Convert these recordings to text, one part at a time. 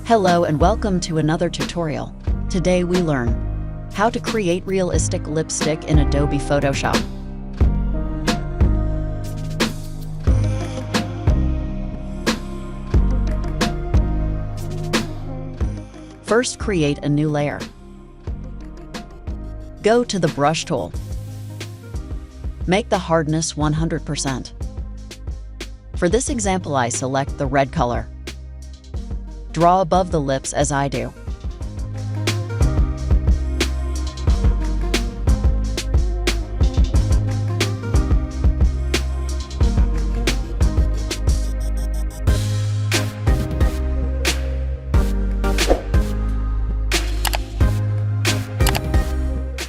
Hello and welcome to another tutorial. Today we learn how to create realistic lipstick in Adobe Photoshop. First, create a new layer. Go to the brush tool. Make the hardness 100%. For this example, I select the red color. Draw above the lips as I do.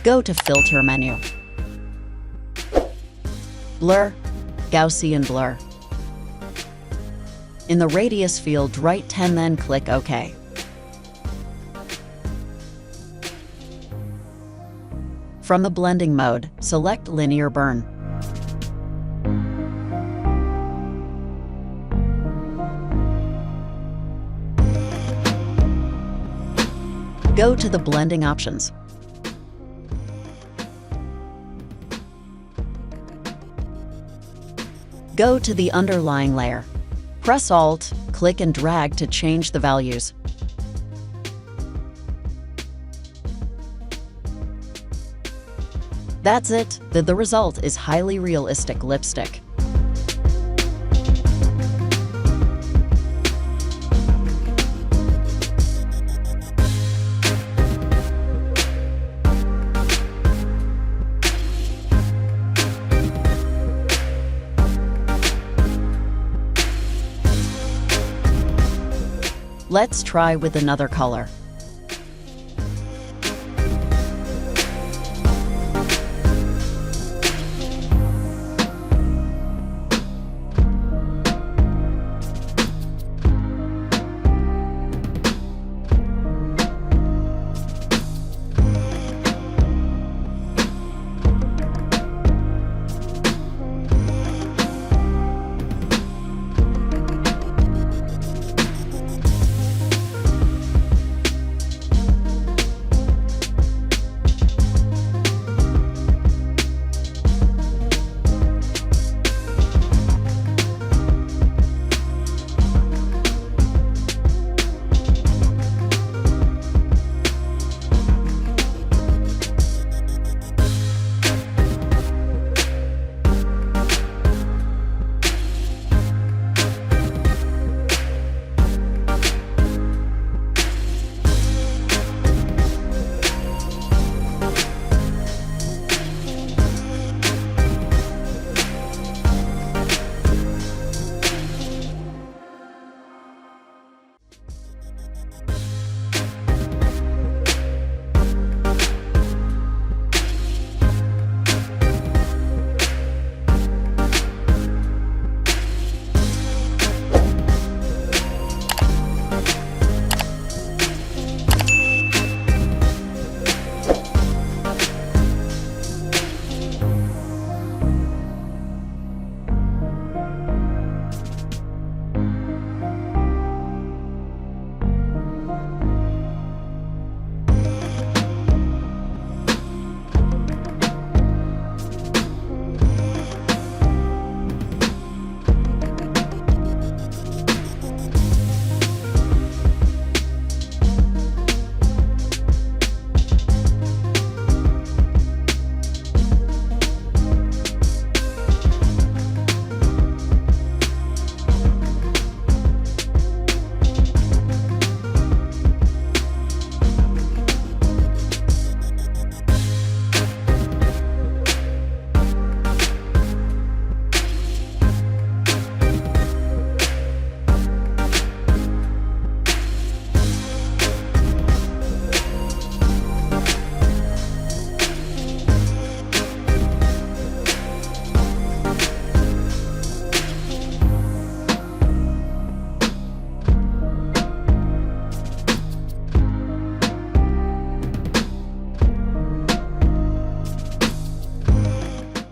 Go to Filter menu. Blur, Gaussian blur. In the radius field, write 10, then click OK. From the blending mode, select linear burn. Go to the blending options. Go to the underlying layer. Press Alt, click and drag to change the values. That's it. The result is highly realistic lipstick. Let's try with another color.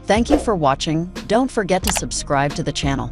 Thank you for watching. Don't forget to subscribe to the channel.